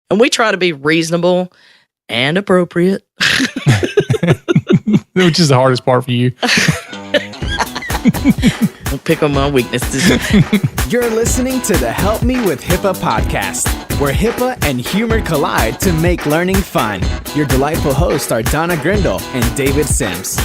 And we try to be reasonable and appropriate. Which is the hardest part for you. Don't pick on my weaknesses. You're listening to the Help Me with HIPAA podcast, where HIPAA and humor collide to make learning fun. Your delightful hosts are Donna Grindle and David Sims.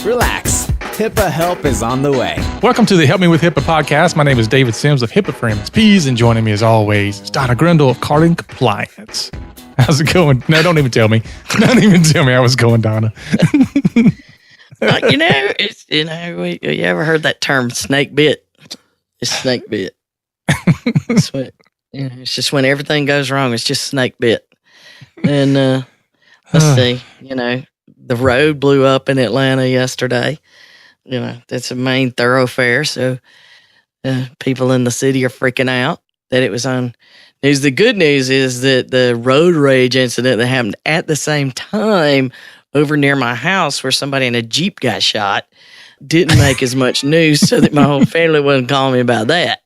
Relax. HIPAA help is on the way. Welcome to the Help Me with HIPAA podcast. My name is David Sims of HIPAA for MSPs, and joining me as always is Donna Grindle of Carding Compliance. How's it going? No, don't even tell me. Don't even tell me how it's going, Donna. You ever heard that term snake bit? It's snake bit. It's just when everything goes wrong, it's just snake bit. And let's see, the road blew up in Atlanta yesterday. That's a main thoroughfare. So people in the city are freaking out that it was on news. The good news is that the road rage incident that happened at the same time over near my house where somebody in a Jeep got shot didn't make as much news, so that my whole family wasn't calling me about that.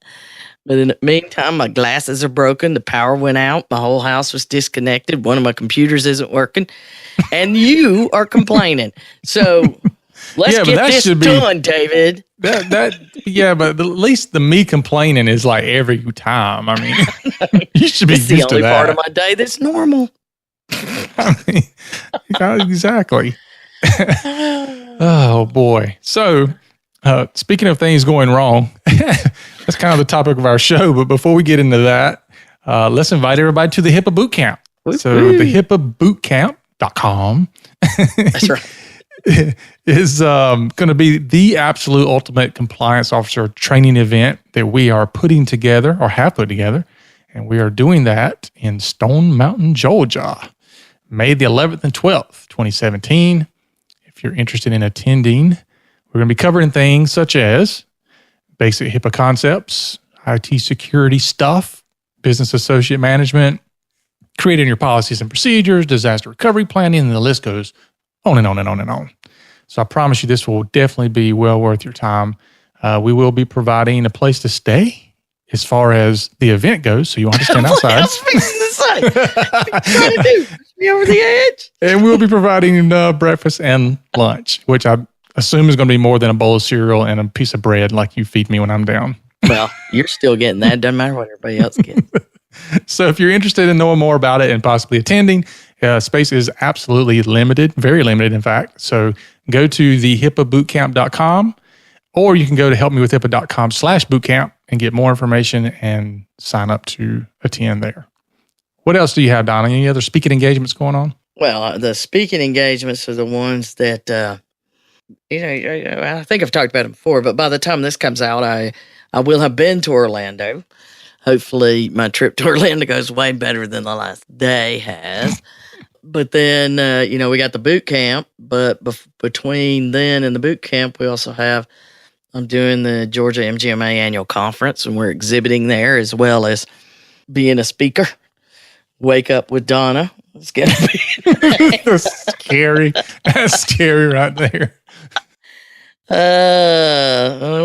But in the meantime, my glasses are broken. The power went out. My whole house was disconnected. One of my computers isn't working. And you are complaining. So let's get this done, David. Yeah, but at least the me complaining is like every time. I mean, you should be used to that. It's the only part of my day that's normal. I mean, exactly. Oh, boy. So, speaking of things going wrong, that's kind of the topic of our show. But before we get into that, let's invite everybody to the HIPAA Bootcamp. So, the HIPAAbootcamp.com. That's right. is going to be the absolute ultimate compliance officer training event that we are putting together or have put together. And we are doing that in Stone Mountain, Georgia, May the 11th and 12th, 2017. If you're interested in attending, we're going to be covering things such as basic HIPAA concepts, IT security stuff, business associate management, creating your policies and procedures, disaster recovery planning, and the list goes on and on and on and on. So I promise you this will definitely be well worth your time. We will be providing a place to stay as far as the event goes, so you want to stand outside. I was fixing to say. What are you trying to do? Be over the edge? And we'll be providing breakfast and lunch, which I assume is going to be more than a bowl of cereal and a piece of bread like you feed me when I'm down. Well, you're still getting that. Doesn't matter what everybody else gets. So if you're interested in knowing more about it and possibly attending, space is absolutely limited, very limited, in fact. So go to the HIPAAbootcamp.com, or you can go to helpmewithhipaa.com/bootcamp and get more information and sign up to attend there. What else do you have, Donna? Any other speaking engagements going on? Well, the speaking engagements are the ones that, I think I've talked about them before, but by the time this comes out, I will have been to Orlando. Hopefully my trip to Orlando goes way better than the last day has. But then, we got the boot camp, but between then and the boot camp, we also have, I'm doing the Georgia MGMA annual conference, and we're exhibiting there as well as being a speaker. Wake Up with Donna. It's going to be That's scary. That's scary right there.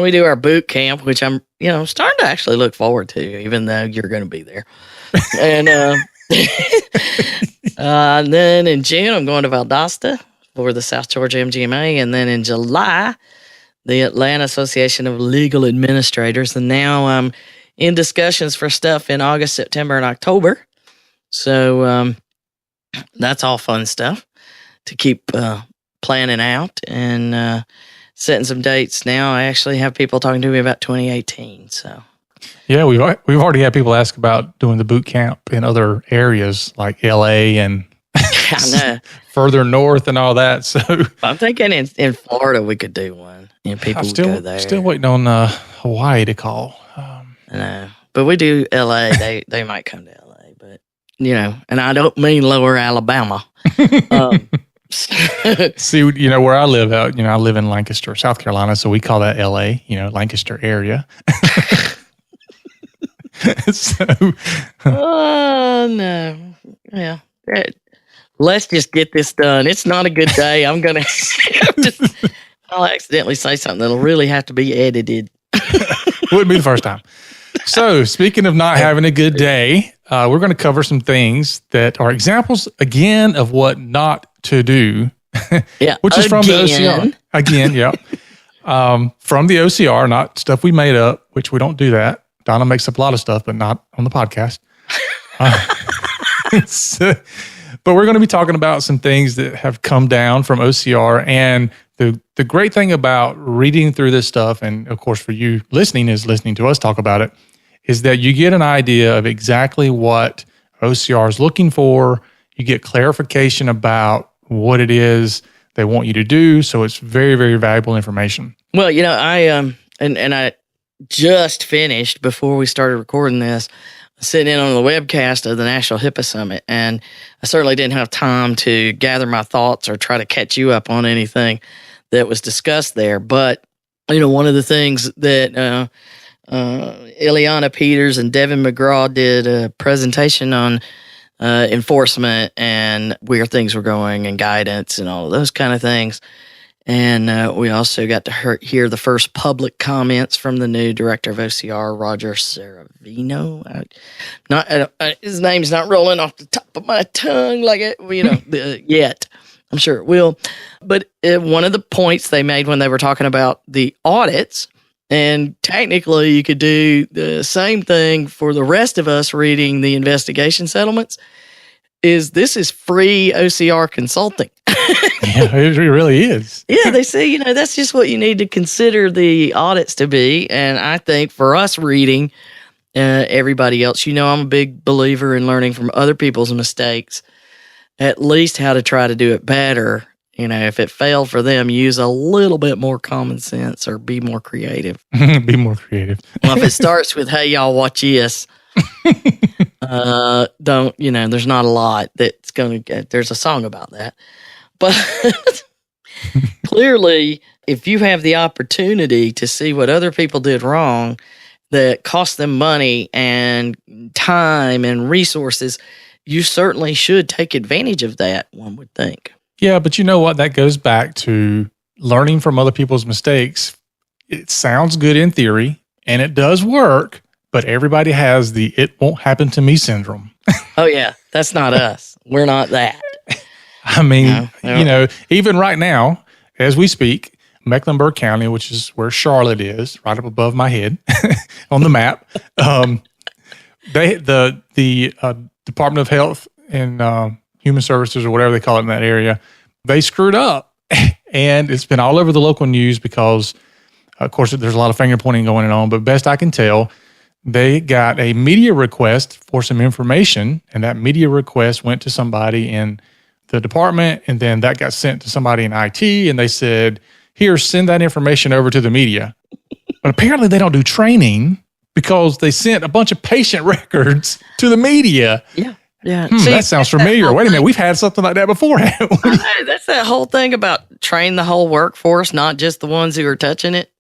We do our boot camp, which I'm, starting to actually look forward to, even though you're going to be there. And then in June, I'm going to Valdosta for the South Georgia MGMA. And then in July, the Atlanta Association of Legal Administrators. And now I'm in discussions for stuff in August, September, and October. So that's all fun stuff to keep planning out and setting some dates now. I actually have people talking to me about 2018. So yeah, we've already had people ask about doing the boot camp in other areas like LA and I know. further north and all that. So I'm thinking in Florida we could do one, and people would go there. Still waiting on Hawaii to call. I know, but we do LA. They might come to LA, but and I don't mean Lower Alabama. See, where I live out, I live in Lancaster, South Carolina, so we call that LA, Lancaster area. So, oh no, yeah. Let's just get this done. It's not a good day. I'm gonna. I'll accidentally say something that'll really have to be edited. Wouldn't be the first time. So, speaking of not having a good day, we're going to cover some things that are examples, again, of what not to do, Yeah, which is from the OCR. Again, yeah. From the OCR, not stuff we made up, which we don't do that. Donna makes up a lot of stuff, but not on the podcast. But we're going to be talking about some things that have come down from OCR. And the great thing about reading through this stuff, and of course for you listening to us talk about it, is that you get an idea of exactly what OCR is looking for. You get clarification about what it is they want you to do. So it's very, very valuable information. Well, I I just finished before we started recording this, sitting in on the webcast of the National HIPAA Summit, and I certainly didn't have time to gather my thoughts or try to catch you up on anything that was discussed there. But one of the things that Ileana Peters and Devin McGraw did a presentation on enforcement and where things were going and guidance and all of those kind of things. And we also got to hear the first public comments from the new director of OCR, Roger Saravino. His name's not rolling off the top of my tongue like it, yet. I'm sure it will. But one of the points they made when they were talking about the audits, and technically you could do the same thing for the rest of us reading the investigation settlements, is this is free OCR consulting. Yeah, it really is. Yeah, they say, that's just what you need to consider the audits to be. And I think for us reading, everybody else, I'm a big believer in learning from other people's mistakes, at least how to try to do it better. If it failed for them, use a little bit more common sense or be more creative. Be more creative. Well, if it starts with, hey, y'all, watch this. Don't, there's not a lot that's going to get, there's a song about that. But clearly, if you have the opportunity to see what other people did wrong that cost them money and time and resources, you certainly should take advantage of that, one would think. Yeah, but you know what? That goes back to learning from other people's mistakes. It sounds good in theory, and it does work, but everybody has the "it won't happen to me" syndrome. Oh, yeah. That's not us. We're not that. I mean, even right now, as we speak, Mecklenburg County, which is where Charlotte is, right up above my head on the map, the Department of Health and Human Services, or whatever they call it in that area, they screwed up. And it's been all over the local news because, of course, there's a lot of finger pointing going on. But best I can tell, they got a media request for some information, and that media request went to somebody in the department, and then that got sent to somebody in IT, and they said, here, send that information over to the media. But apparently they don't do training because they sent a bunch of patient records to the media. Yeah. Yeah. That sounds familiar. Wait a minute. We've had something like that before, haven't we? That's that whole thing about train the whole workforce, not just the ones who are touching it,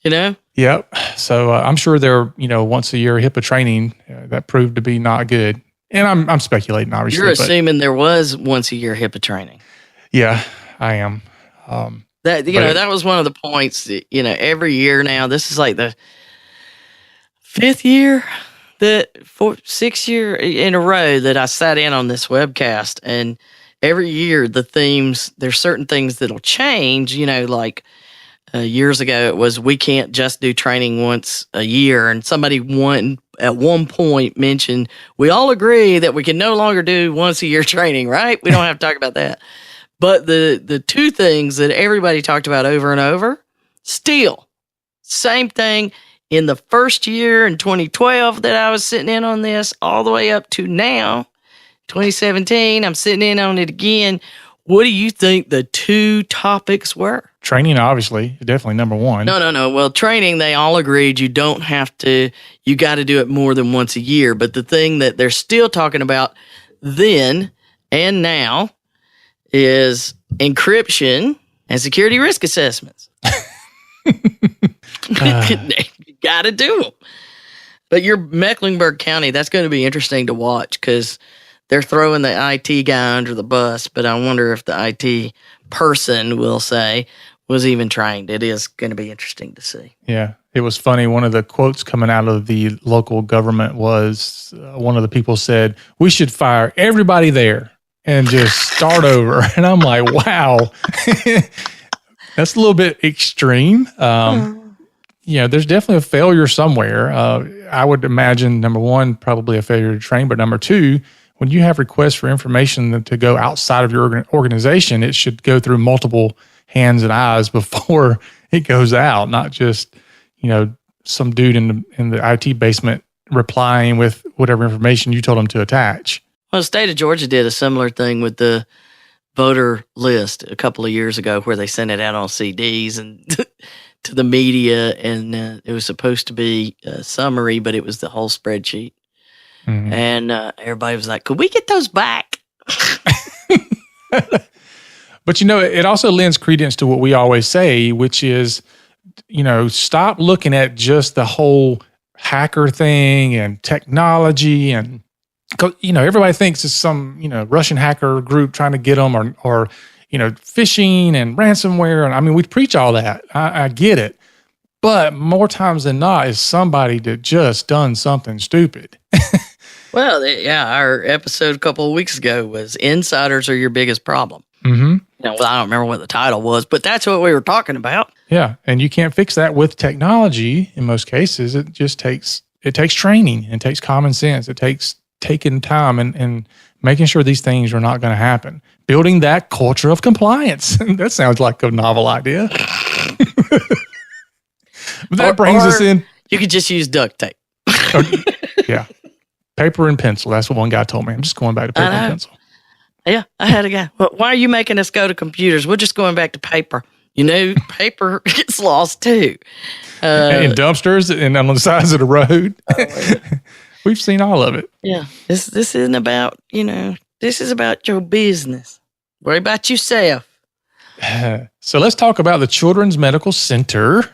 Yep. So I'm sure there, once a year HIPAA training that proved to be not good. And I'm speculating, obviously. You're assuming there was once a year HIPAA training. Yeah, I am. That was one of the points that, every year now, this is like the 6th year in a row that I sat in on this webcast. And every year the themes, there's certain things that'll change, like years ago it was, we can't just do training once a year. And somebody at one point mentioned, we all agree that we can no longer do once a year training, right? We don't have to talk about that. But the two things that everybody talked about over and over, still, same thing in the first year in 2012 that I was sitting in on this, all the way up to now, 2017, I'm sitting in on it again. What do you think the two topics were? Training, obviously, is definitely number one. No. Well, training, they all agreed you don't have to, you got to do it more than once a year. But the thing that they're still talking about then and now is encryption and security risk assessments. You got to do them. But your Mecklenburg County, that's going to be interesting to watch because they're throwing the IT guy under the bus. But I wonder if the IT person will say, was even trained. It is going to be interesting to see. Yeah, it was funny. One of the quotes coming out of the local government was one of the people said, "We should fire everybody there and just start over." And I'm like, wow, that's a little bit extreme. There's definitely a failure somewhere. I would imagine, number one, probably a failure to train, but number two, when you have requests for information to go outside of your organization, it should go through multiple hands and eyes before it goes out, not just, some dude in the IT basement replying with whatever information you told him to attach. Well, the state of Georgia did a similar thing with the voter list a couple of years ago where they sent it out on CDs and to the media, and it was supposed to be a summary, but it was the whole spreadsheet. Mm-hmm. And everybody was like, could we get those back? But, it also lends credence to what we always say, which is, stop looking at just the whole hacker thing and technology. And, everybody thinks it's some, Russian hacker group trying to get them or phishing and ransomware. And I mean, we preach all that. I get it. But more times than not, it's somebody that just done something stupid. Well, our episode a couple of weeks ago was insiders are your biggest problem. Mm-hmm. I don't remember what the title was, but that's what we were talking about. Yeah, and you can't fix that with technology in most cases. It just takes training. It takes common sense. It takes taking time and making sure these things are not going to happen. Building that culture of compliance. That sounds like a novel idea. But that brings us in. You could just use duct tape. Yeah. Paper and pencil. That's what one guy told me. I'm just going back to paper and pencil. Yeah, I had a guy. Well, why are you making us go to computers? We're just going back to paper. Paper gets lost too. In dumpsters and on the sides of the road. We've seen all of it. Yeah. This isn't about, this is about your business. Worry about yourself. So let's talk about the Children's Medical Center,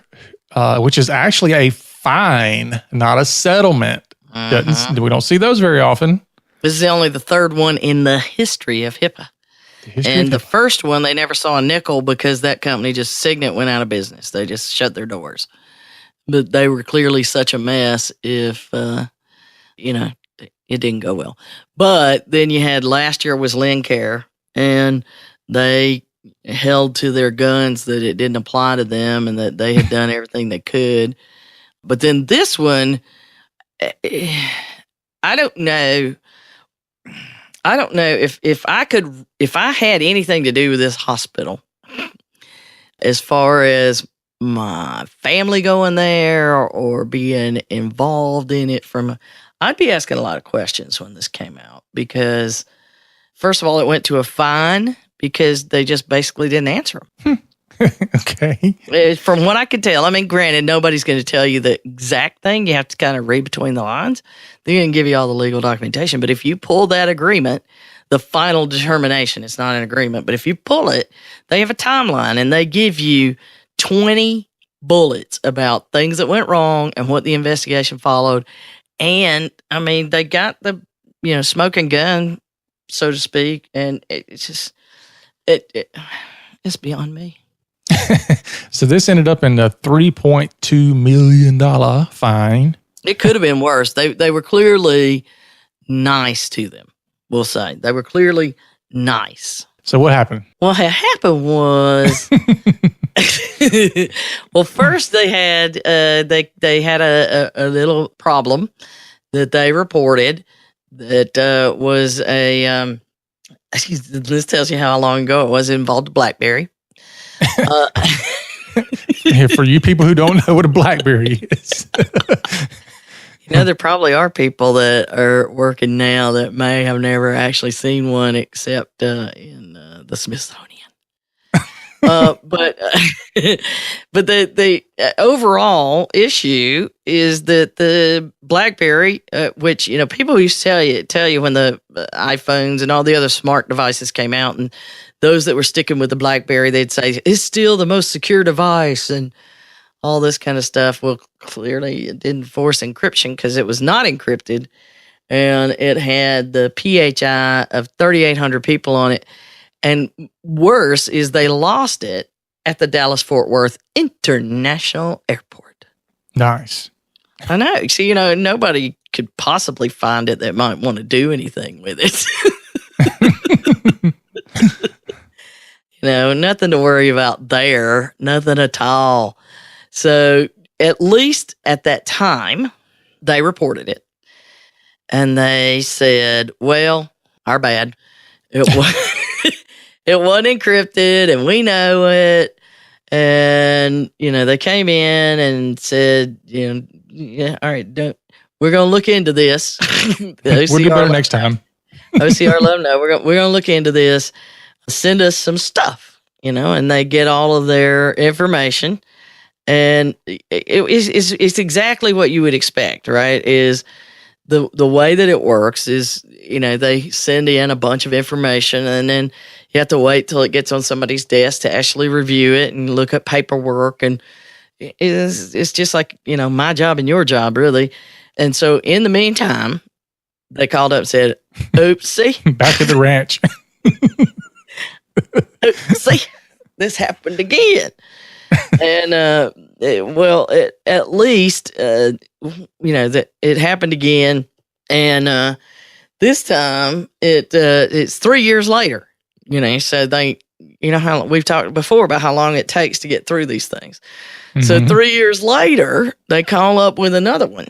which is actually a fine, not a settlement. We don't see those very often. This is only the third one in the history of HIPAA. The first one, they never saw a nickel because that company, just Signet, went out of business. They just shut their doors. But they were clearly such a mess if, it didn't go well. But then you had last year was Lincare, and they held to their guns that it didn't apply to them and that they had done everything they could. But then this one, I don't know if I had anything to do with this hospital, as far as my family going there or being involved in it I'd be asking a lot of questions when this came out, because first of all, it went to a fine because they just basically didn't answer them. Okay. From what I could tell, granted, nobody's going to tell you the exact thing. You have to kind of read between the lines. They're going to give you all the legal documentation. But if you pull that agreement, the final determination, it's not an agreement, but if you pull it, they have a timeline and they give you 20 bullets about things that went wrong and what the investigation followed. And they got the, smoking gun, so to speak. And it's just, it's beyond me. So this ended up in a $3.2 million fine. It could have been worse. They were clearly nice to them, we'll say. They were clearly nice. So what happened? What happened was, well, first they had a little problem that they reported that was a this tells you how long ago it was. It involved a BlackBerry. For you people who don't know what a BlackBerry is. There probably are people that are working now that may have never actually seen one except in the Smithsonian. But the overall issue is that the BlackBerry, which people used to tell you when the iPhones and all the other smart devices came out, and those that were sticking with the BlackBerry, they'd say it's still the most secure device and all this kind of stuff. Well, clearly it didn't force encryption because it was not encrypted, and it had the PHI of 3,800 people on it. And worse is they lost it at the Dallas-Fort Worth International Airport. Nice. I know. See, nobody could possibly find it that might want to do anything with it. Nothing to worry about there. Nothing at all. So at least at that time, they reported it. And they said, well, our bad. It wasn't encrypted, and we know it. And, they came in and said, yeah, all right, we're going to look into this. We'll do better next time. OCR let them know, we're going to look into this. Send us some stuff, and they get all of their information. And it's exactly what you would expect, right? Is the way that it works is, they send in a bunch of information, and then you have to wait till it gets on somebody's desk to actually review it and look at paperwork. And it's just like, my job and your job, really. And so in the meantime, they called up and said, oopsie. Back at the ranch. Oopsie. This happened again. And, at least, that it happened again. And this time it's 3 years later, so they, how we've talked before about how long it takes to get through these things. Mm-hmm. So 3 years later, they call up with another one.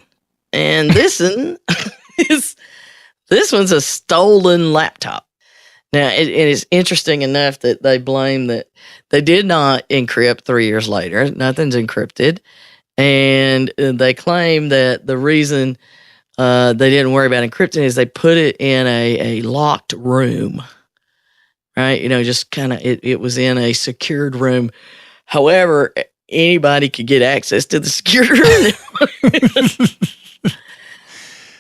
And this one this one's a stolen laptop. Now, it is interesting enough that they blame that they did not encrypt 3 years later. Nothing's encrypted. And they claim that the reason they didn't worry about encrypting is they put it in a locked room, right? Just kind of, it was in a secured room. However, anybody could get access to the secured room.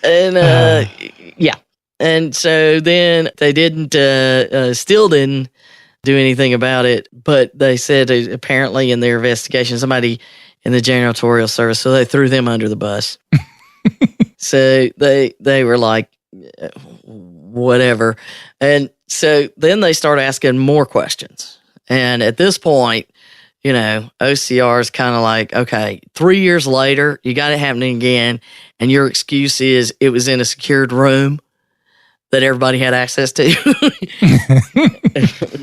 And, yeah. And so then they still didn't do anything about it, but they said apparently in their investigation, somebody in the janitorial service, so they threw them under the bus. So they were like, whatever. And so then they start asking more questions. And at this point, OCR is kind of like, okay, 3 years later, you got it happening again. And your excuse is it was in a secured room that everybody had access to.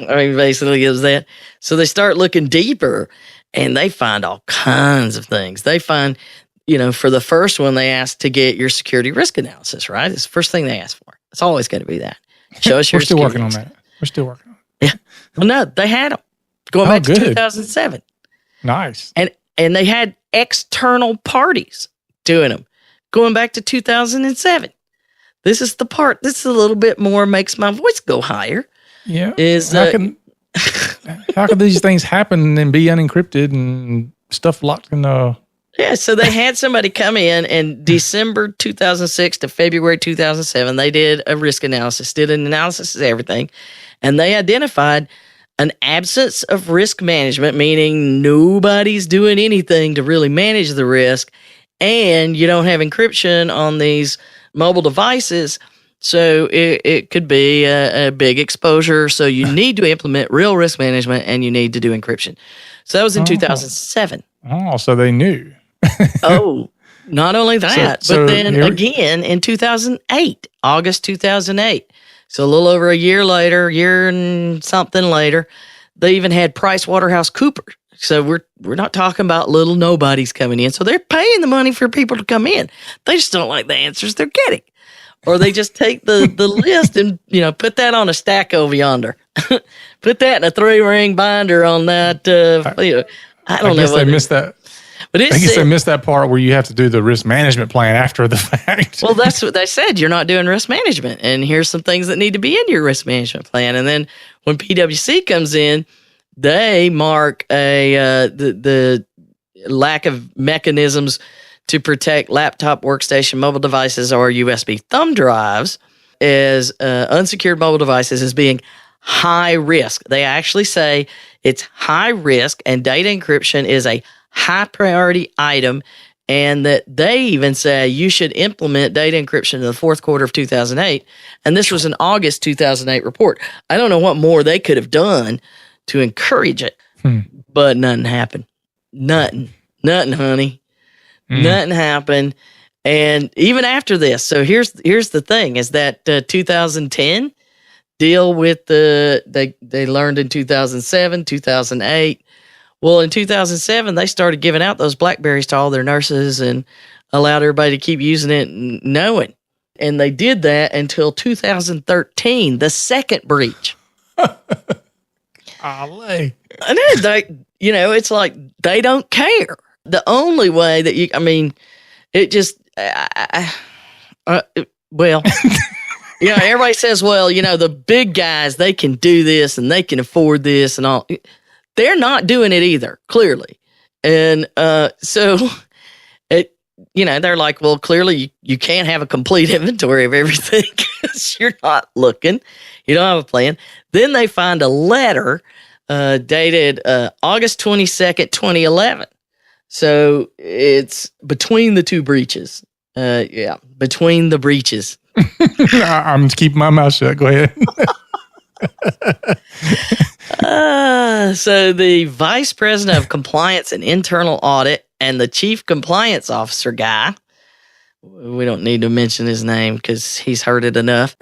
I mean, basically it was that. So they start looking deeper and they find all kinds of things. They find, for the first one, they asked to get your security risk analysis, right? It's the first thing they asked for. It's always going to be that. Show us your We're still working on that. We're still working on it. Yeah. Well, no, they had them going back to 2007. Nice. And they had external parties doing them going back to 2007. This is the part. This is a little bit more makes my voice go higher. Yeah. How can these things happen and be unencrypted and stuff locked in the? Yeah. So they had somebody come in December 2006 to February 2007. They did a risk analysis, did an analysis of everything, and they identified an absence of risk management, meaning nobody's doing anything to really manage the risk, and you don't have encryption on these mobile devices, so it could be a big exposure. So you need to implement real risk management, and you need to do encryption. So that was in 2007. Oh, so they knew. Oh, not only that, but then again in 2008, August 2008. So a little over a year later, year and something later, they even had PricewaterhouseCoopers. So we're not talking about little nobodies coming in. So they're paying the money for people to come in. They just don't like the answers they're getting. Or they just take the list and, put that on a stack over yonder. Put that in a 3-ring binder on that. I don't know. They missed that. But I guess they missed that part where you have to do the risk management plan after the fact. Well, that's what they said. You're not doing risk management. And here's some things that need to be in your risk management plan. And then when PwC comes in, they mark the lack of mechanisms to protect laptop, workstation, mobile devices, or USB thumb drives as unsecured mobile devices as being high risk. They actually say it's high risk and data encryption is a high priority item, and that they even say you should implement data encryption in the fourth quarter of 2008. And this was an August 2008 report. I don't know what more they could have done to encourage it. But nothing happened. Nothing, honey. Nothing happened. And even after this, so here's the thing: is that 2010 deal with they learned in 2007, 2008. Well, in 2007, they started giving out those Blackberries to all their nurses and allowed everybody to keep using it and knowing. And they did that until 2013, the second breach. Golly. And then it's like they don't care. The only way that it just, everybody says, well, the big guys, they can do this and they can afford this and all. They're not doing it either, clearly. And so, they're like, well, clearly you can't have a complete inventory of everything because you're not looking. You don't have a plan. Then they find a letter dated August 22nd, 2011. So it's between the two breaches. Between the breaches. I'm just keeping my mouth shut. Go ahead. So the vice president of compliance and internal audit and the chief compliance officer guy, we don't need to mention his name because he's heard it enough.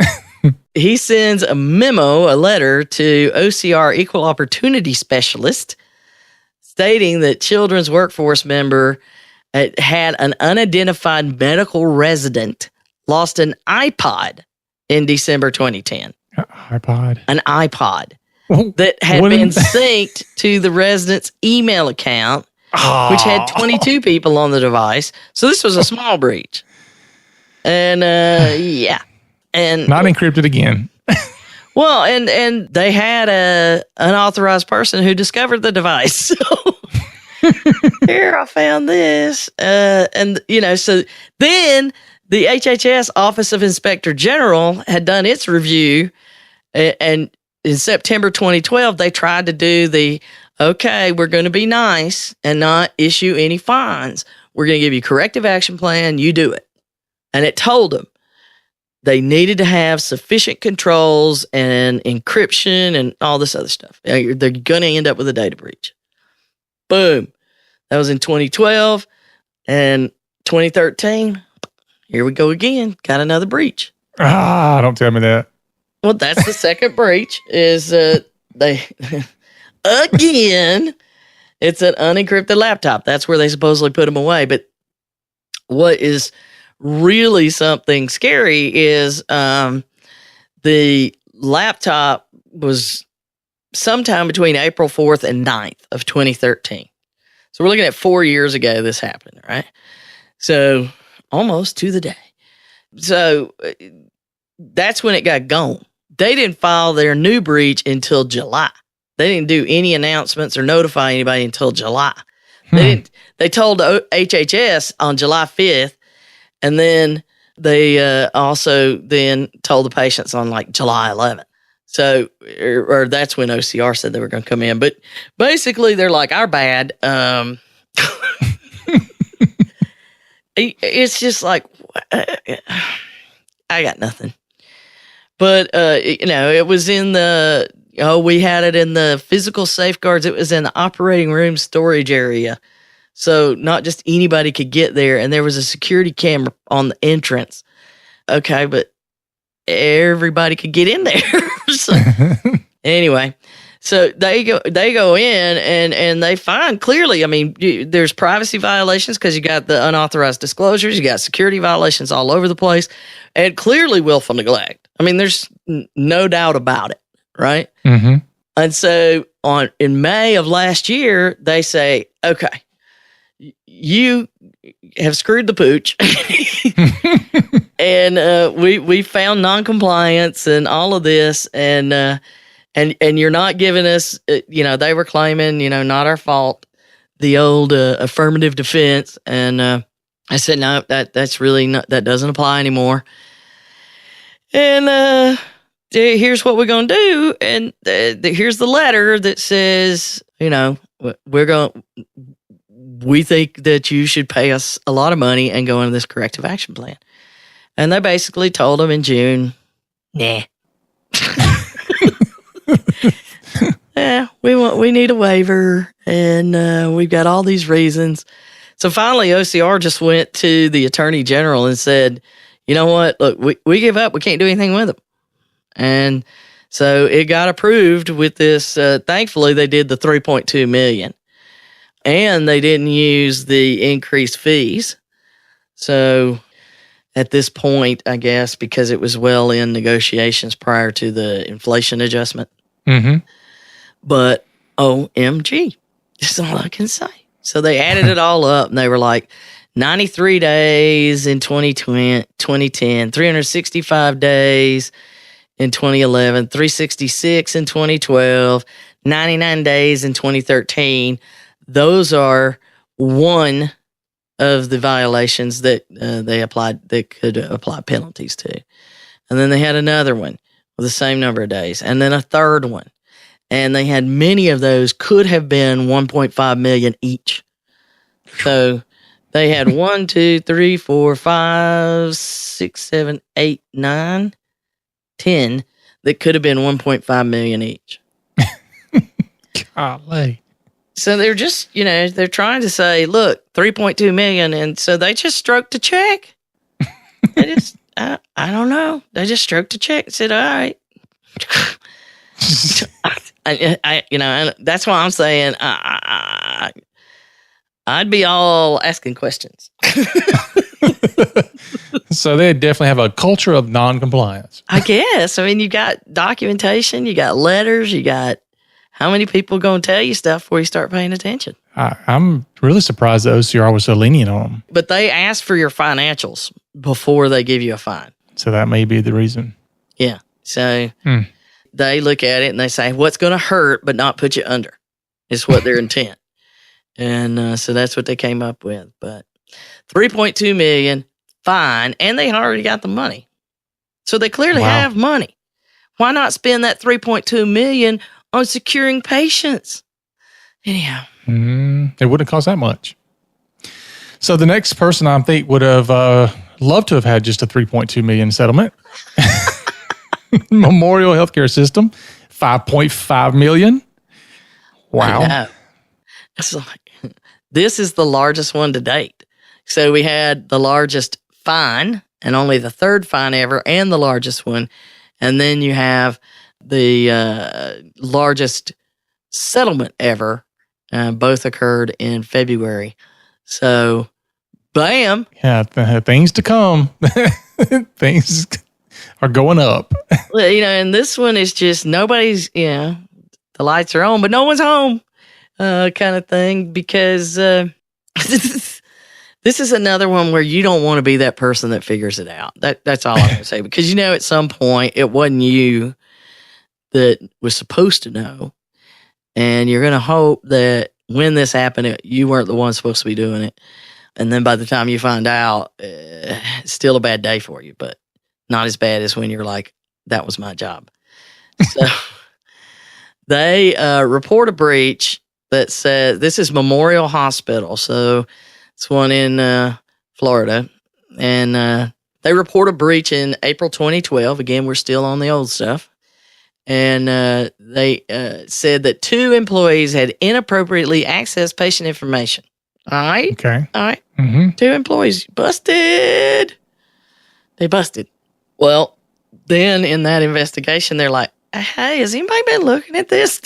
He sends a letter to OCR equal opportunity specialist stating that children's workforce member had an unidentified medical resident lost an iPod in December 2010. An iPod that had been synced to the resident's email account, which had 22 people on the device. So this was a small breach. And and not encrypted again. Well, and they had a unauthorized person who discovered the device. So here I found this, so then the HHS Office of Inspector General had done its review, and in September 2012 they tried to do we're going to be nice and not issue any fines. We're going to give you a corrective action plan. You do it, and it told them they needed to have sufficient controls and encryption and all this other stuff. They're going to end up with a data breach. Boom. That was in 2012. And 2013, here we go again. Got another breach. Don't tell me that. Well, that's the second breach is they, again, it's an unencrypted laptop. That's where they supposedly put them away. But what is really something scary is the laptop was sometime between April 4th and 9th of 2013. So we're looking at 4 years ago this happened, right? So almost to the day. So that's when it got gone. They didn't file their new breach until July. They didn't do any announcements or notify anybody until July. They told HHS on July 5th, and then they also then told the patients on July 11th. So, or that's when OCR said they were going to come in. But basically, they're like, our bad. It's just like, I got nothing. But, it was in we had it in the physical safeguards. It was in the operating room storage area. So not just anybody could get there. And there was a security camera on the entrance. Okay, but everybody could get in there. So, anyway, so they go in and they find clearly, there's privacy violations because you got the unauthorized disclosures, you got security violations all over the place, and clearly willful neglect. There's no doubt about it, right? Mm-hmm. And so in May of last year, they say, okay, you have screwed the pooch. And we found noncompliance and all of this, and you're not giving us, they were claiming, not our fault, the old affirmative defense. And I said, no, that's really not, that doesn't apply anymore. And here's what we're going to do. And here's the letter that says, we think that you should pay us a lot of money and go into this corrective action plan. And they basically told them in June, nah. we need a waiver, and we've got all these reasons. So finally, OCR just went to the attorney general and said, you know what? Look, we give up. We can't do anything with them. And so it got approved with this. Thankfully, they did the $3.2 million, and they didn't use the increased fees. So at this point, I guess, because it was well in negotiations prior to the inflation adjustment. Mm-hmm. But OMG, that's all I can say. So they added it all up, and they were like 93 days in 2010, 365 days in 2011, 366 in 2012, 99 days in 2013. Those are one of the violations that they could apply penalties to. And then they had another one with the same number of days, and then a third one. And they had many of those could have been 1.5 million each. So they had 1, 2, 3, 4, 5, 6, 7, 8, 9, 10 that could have been 1.5 million each. Golly. So they're just, they're trying to say, look, 3.2 million. And so they just stroked a check. They just, I don't know. They just stroked a check and said, all right. And that's why I'm saying I'd be all asking questions. So they definitely have a culture of non-compliance. I guess. I mean, you got documentation, you got letters, you got how many people going to tell you stuff before you start paying attention? I'm really surprised that OCR was so lenient on them. But they ask for your financials before they give you a fine. So that may be the reason. Yeah. So they look at it and they say, what's going to hurt but not put you under is what their intent. And so that's what they came up with. But $3.2 million, fine, and they already got the money. So they clearly have money. Why not spend that $3.2 million on securing patients? Anyhow. It wouldn't cost that much. So the next person I think would have loved to have had just a $3.2 million settlement. Memorial Healthcare System, $5.5 million. Wow. It's like, this is the largest one to date. So we had the largest fine and only the third fine ever and the largest one. And then you have the largest settlement ever. Both occurred in February. So, bam. Yeah, things to come. Things are going up. Well, and this one is just nobody's, the lights are on, but no one's home kind of thing, because this is another one where you don't want to be that person that figures it out. That's all I'm going to say, because, at some point it wasn't you that was supposed to know. And you're going to hope that when this happened, you weren't the one supposed to be doing it. And then by the time you find out, it's still a bad day for you, but not as bad as when you're like, that was my job. So they report a breach that says, this is Memorial Hospital. So it's one in Florida. And they report a breach in April 2012. Again, we're still on the old stuff. And they said that 2 employees had inappropriately accessed patient information. All right? Okay. All right. Mm-hmm. 2 employees busted. They busted. Well, then in that investigation, they're like, hey, has anybody been looking at this?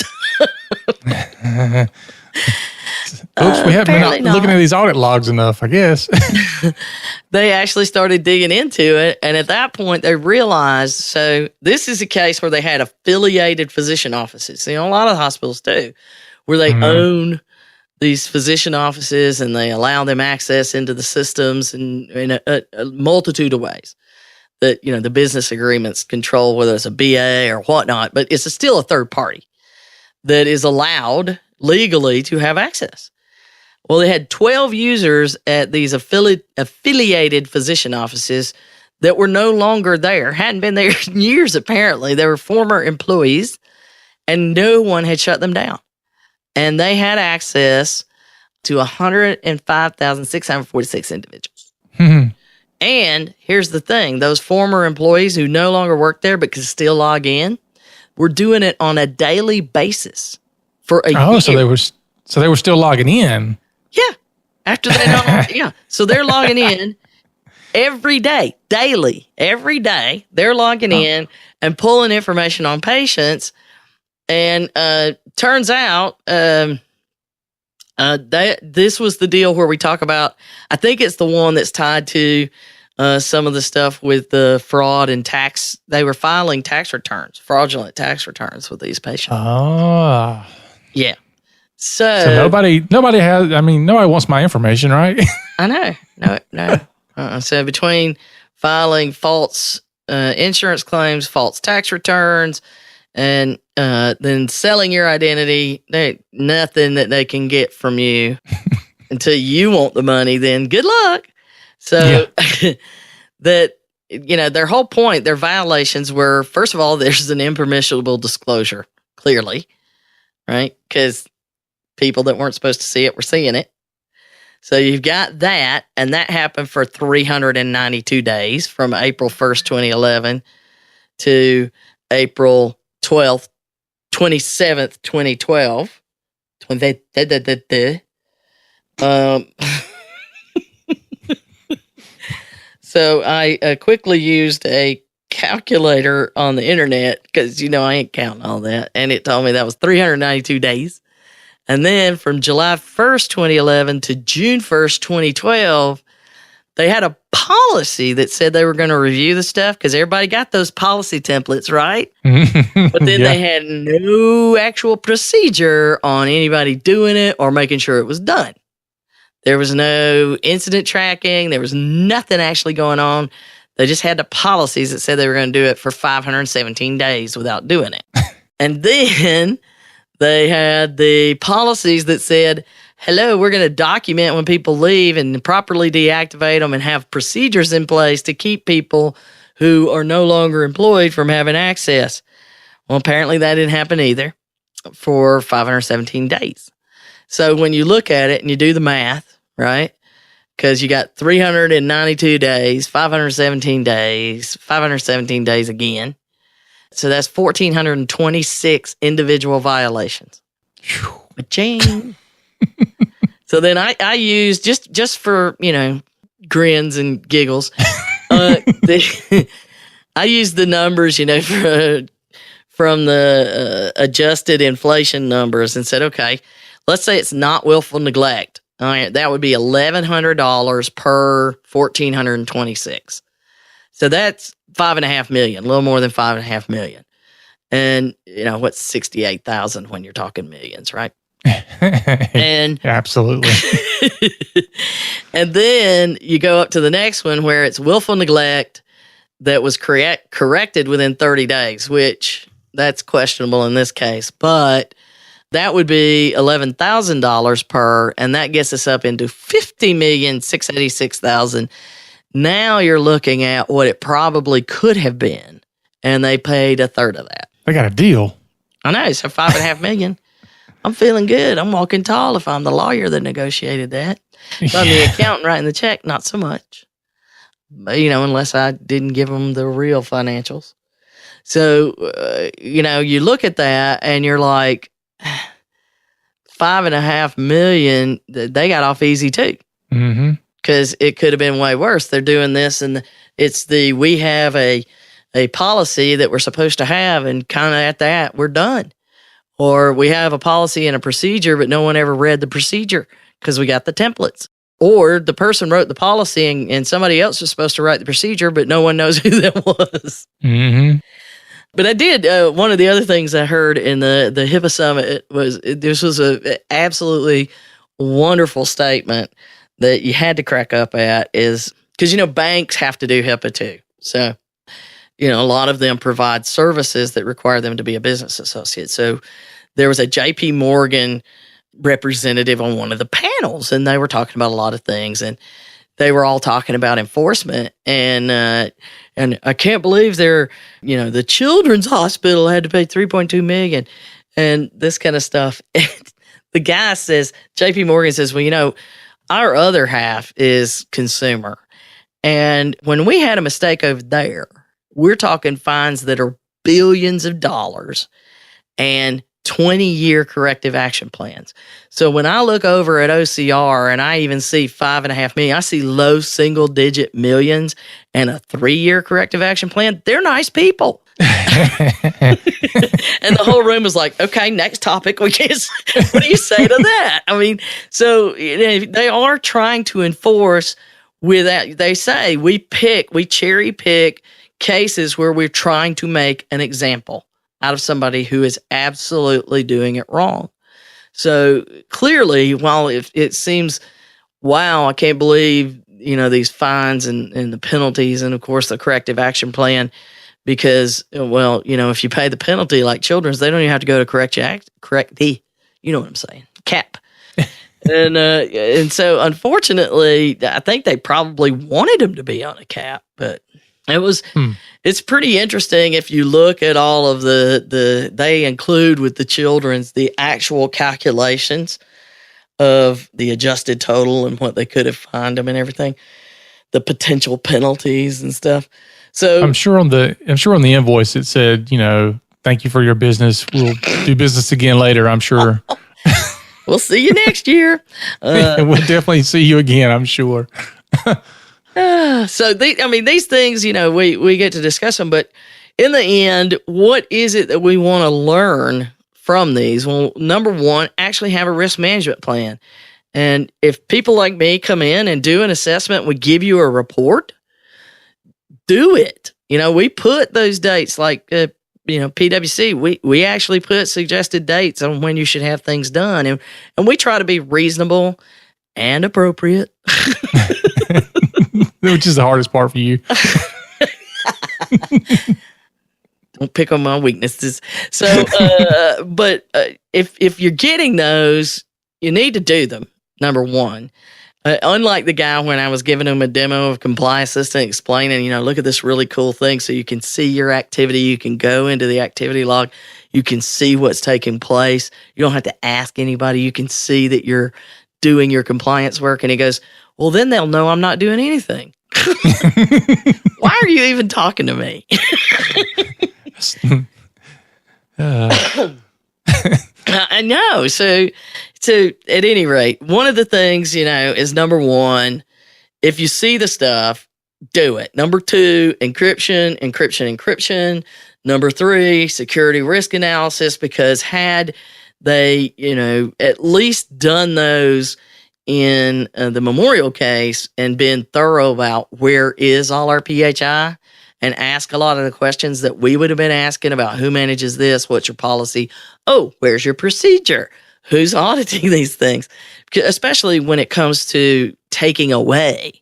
Oops, we haven't been looking at these audit logs enough, I guess. They actually started digging into it. And at that point, they realized, so this is a case where they had affiliated physician offices. A lot of hospitals do, where they own these physician offices and they allow them access into the systems in a multitude of ways that, the business agreements control, whether it's a BA or whatnot, but it's still a third party that is allowed legally to have access. Well, they had 12 users at these affiliated physician offices that were no longer there, hadn't been there in years, apparently. They were former employees, and no one had shut them down. And they had access to 105,646 individuals. And here's the thing. Those former employees who no longer work there but could still log in were doing it on a daily basis. for a Oh, year. so they were still logging in. Yeah. After they know, yeah. So they're logging in every day, daily, every day. They're logging in and pulling information on patients. And turns out this was the deal where we talk about, I think it's the one that's tied to some of the stuff with the fraud and tax. They were filing tax returns, fraudulent tax returns with these patients. Oh. Yeah. So nobody wants my information, right? I know. No. So between filing false insurance claims, false tax returns, and then selling your identity, nothing that they can get from you until you want the money, then good luck. So that, their whole point, their violations were, first of all, there's an impermissible disclosure, clearly, right? Because people that weren't supposed to see it were seeing it. So you've got that, and that happened for 392 days from April 1st, 2011 to April 12th, 27th, 2012. So I quickly used a calculator on the internet because, I ain't counting all that. And it told me that was 392 days. And then from July 1st, 2011 to June 1st, 2012, they had a policy that said they were going to review the stuff because everybody got those policy templates, right? But then they had no actual procedure on anybody doing it or making sure it was done. There was no incident tracking. There was nothing actually going on. They just had the policies that said they were going to do it for 517 days without doing it. And then they had the policies that said, hello, we're going to document when people leave and properly deactivate them and have procedures in place to keep people who are no longer employed from having access. Well, apparently that didn't happen either for 517 days. So when you look at it and you do the math, right? Because you got 392 days, 517 days, 517 days again. So that's 1,426 individual violations. Cha-ching. So then I used, just for, grins and giggles, I used the numbers, from the adjusted inflation numbers and said, okay, let's say it's not willful neglect. All right, that would be $1,100 per 1,426. So that's $5.5 million, a little more than $5.5 million. And, what's 68,000 when you're talking millions, right? And absolutely. And then you go up to the next one where it's willful neglect that was corrected within 30 days, which that's questionable in this case, but that would be $11,000 per, and that gets us up into $50,686,000. Now you're looking at what it probably could have been, and they paid a third of that. They got a deal. I know, so $5.5 million. I'm feeling good. I'm walking tall if I'm the lawyer that negotiated that. If I'm the accountant writing the check, not so much. But, unless I didn't give them the real financials. So, you look at that and you're like, $5.5 million, they got off easy too. Mm-hmm. Because it could have been way worse. They're doing this, and we have a policy that we're supposed to have, and kind of at that, we're done. Or we have a policy and a procedure, but no one ever read the procedure because we got the templates. Or the person wrote the policy and somebody else was supposed to write the procedure, but no one knows who that was. Mm-hmm. But I did, one of the other things I heard in the HIPAA Summit was, this was a absolutely wonderful statement that you had to crack up at, is because, banks have to do HIPAA too. So, a lot of them provide services that require them to be a business associate. So there was a JP Morgan representative on one of the panels, and they were talking about a lot of things, and they were all talking about enforcement. And I can't believe the Children's Hospital had to pay $3.2 million and this kind of stuff. And the guy says, JP Morgan says, well, our other half is consumer. And when we had a mistake over there, we're talking fines that are billions of dollars. And 20-year corrective action plans. So when I look over at OCR and I even see 5.5 million, I see low single-digit millions and a 3-year corrective action plan. They're nice people. And the whole room was like, okay, next topic. What do you say to that? I mean, so they are trying to enforce without, they say we cherry pick cases where we're trying to make an example out of somebody who is absolutely doing it wrong. So clearly, while it seems, wow, I can't believe, these fines and the penalties and, of course, the corrective action plan, because, well, if you pay the penalty like Children's, they don't even have to go to correct the, you know what I'm saying, CAP. And so, unfortunately, I think they probably wanted him to be on a CAP, but it's pretty interesting if you look at all of they include with the Children's the actual calculations of the adjusted total and what they could have fined them and everything, the potential penalties and stuff. So I'm sure on the invoice it said, thank you for your business. We'll do business again later, I'm sure. We'll see you next year. We'll definitely see you again, I'm sure. So these things, we get to discuss them, but in the end, what is it that we want to learn from these? Well, number one, actually have a risk management plan. And if people like me come in and do an assessment, we give you a report, do it. We put those dates like, PwC, we actually put suggested dates on when you should have things done. And we try to be reasonable and appropriate. Which is the hardest part for you. Don't pick on my weaknesses. So, but if you're getting those, you need to do them, number one. Unlike the guy when I was giving him a demo of Comply Assistant explaining, look at this really cool thing so you can see your activity. You can go into the activity log. You can see what's taking place. You don't have to ask anybody. You can see that you're doing your compliance work. And he goes, well, then they'll know I'm not doing anything. Why are you even talking to me? I know. So at any rate, one of the things, is number one, if you see the stuff, do it. Number two, encryption. Number three, security risk analysis, because had they, at least done those in the Memorial case and been thorough about where is all our PHI and ask a lot of the questions that we would have been asking about who manages this, what's your policy, where's your procedure, who's auditing these things, especially when it comes to taking away,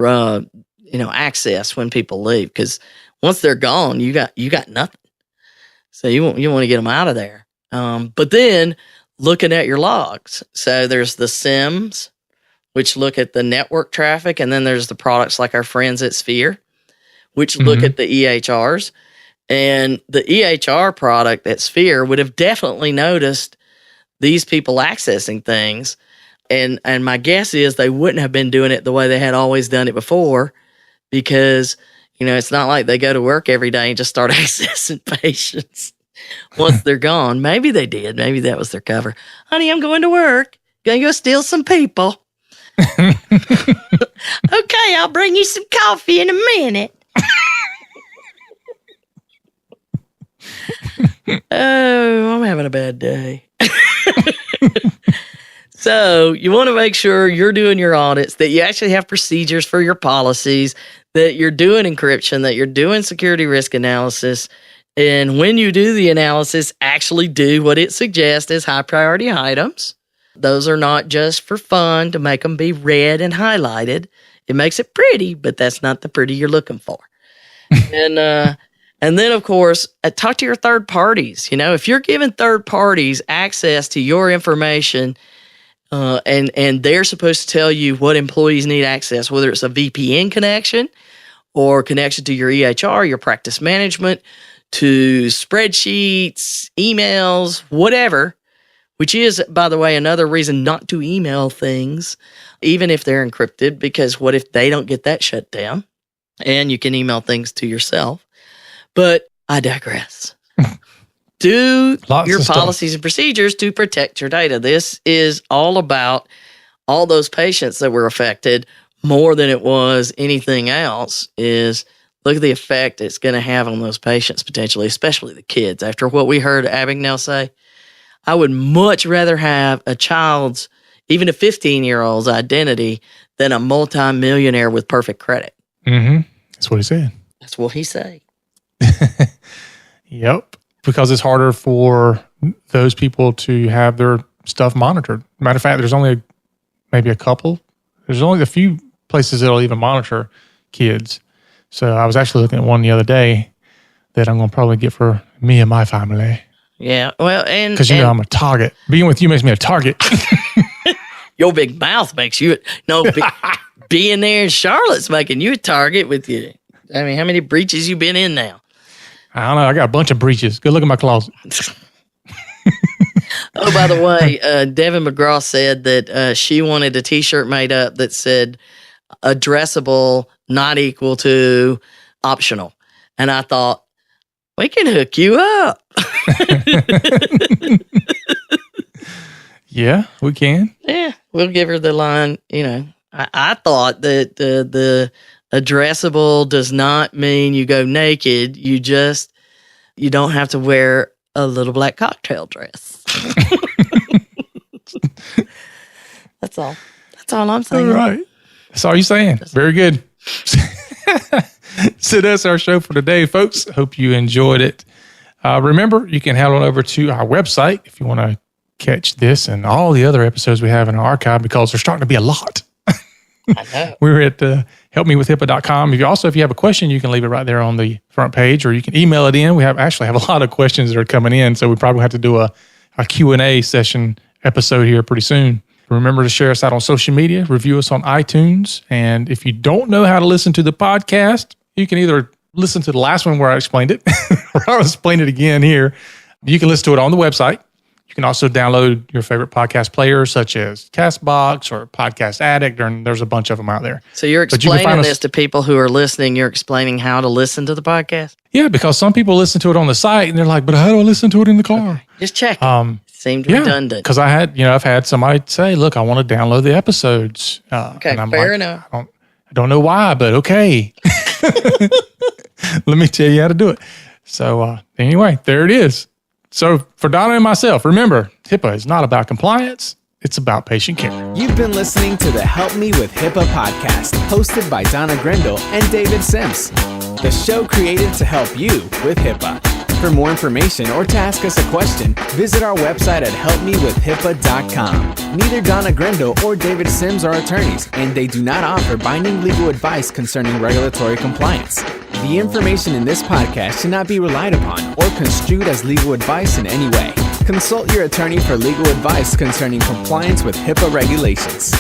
access when people leave, because once they're gone, you got nothing. So you want to get them out of there. But then looking at your logs. So there's the SIMs, which look at the network traffic, and then there's the products like our friends at Sphere, which look at the EHRs. And the EHR product at Sphere would have definitely noticed these people accessing things. And my guess is they wouldn't have been doing it the way they had always done it before, because, it's not like they go to work every day and just start accessing patients once they're gone. Maybe they did. Maybe that was their cover. Honey, I'm going to work. Gonna go steal some people. Okay, I'll bring you some coffee in a minute. Oh, I'm having a bad day. So you want to make sure you're doing your audits, that you actually have procedures for your policies, that you're doing encryption, that you're doing security risk analysis. And when you do the analysis, actually do what it suggests as high priority items. Those are not just for fun to make them be red and highlighted. It makes it pretty, but that's not the pretty you're looking for. And then, of course, talk to your third parties. If you're giving third parties access to your information, and they're supposed to tell you what employees need access, whether it's a VPN connection or connection to your EHR, your practice management, to spreadsheets, emails, whatever, which is, by the way, another reason not to email things, even if they're encrypted, because what if they don't get that shut down? And you can email things to yourself. But I digress. do Lots your of stuff. policies and procedures to protect your data. This is all about all those patients that were affected more than it was anything else. Is look at the effect it's going to have on those patients potentially, especially the kids. After what we heard Abagnale say, I would much rather have a child's, even a 15-year-old's identity than a multimillionaire with perfect credit. Mm-hmm. That's what he said. That's what he said. Yep. Because it's harder for those people to have their stuff monitored. Matter of fact, there's only maybe a couple. There's only a few places that'll even monitor kids. So I was actually looking at one the other day that I'm going to probably get for me and my family. Yeah. Well, and because you know I'm a target. Being with you makes me a target. Your big mouth makes you being there in Charlotte's making you a target with you. I mean, how many breaches you been in now? I don't know. I got a bunch of breaches. Go look at my closet. Oh, by the way, Devin McGraw said that she wanted a T-shirt made up that said addressable not equal to optional. And I thought, we can hook you up. Yeah, we can. Yeah, we'll give her the line. You know, I thought that the addressable does not mean you go naked. You don't have to wear a little black cocktail dress. That's all. That's all I'm saying. All right. That's all you're saying. Very good. So that's our show for today, folks. Hope you enjoyed it. Remember, you can head on over to our website if you want to catch this and all the other episodes we have in our archive, because there's starting to be a lot. I know. We're at helpmewithhippa.com. If you have a question, you can leave it right there on the front page, or you can email it in. We actually have a lot of questions that are coming in, so we probably have to do a Q&A session episode here pretty soon. Remember to share us out on social media, review us on iTunes, and if you don't know how to listen to the podcast, you can either listen to the last one where I explained it, or I'll explain it again here. You can listen to it on the website. You can also download your favorite podcast players, such as CastBox or Podcast Addict, and there's a bunch of them out there. So you're explaining this to people who are listening. You're explaining how to listen to the podcast? Yeah, because some people listen to it on the site, and they're like, but how do I listen to it in the car? Okay. Just check. Seemed redundant. Because I've had somebody say, look, I want to download the episodes. Okay, and I'm fair like, enough. I don't know why, but okay. Let me tell you how to do it. So anyway, there it is. So for Donna and myself, remember, HIPAA is not about compliance. It's about patient care. You've been listening to the Help Me with HIPAA podcast, hosted by Donna Grindle and David Sims. The show created to help you with HIPAA. For more information or to ask us a question, visit our website at helpmewithhipaa.com. Neither Donna Grindle or David Sims are attorneys, and they do not offer binding legal advice concerning regulatory compliance. The information in this podcast should not be relied upon or construed as legal advice in any way. Consult your attorney for legal advice concerning compliance with HIPAA regulations.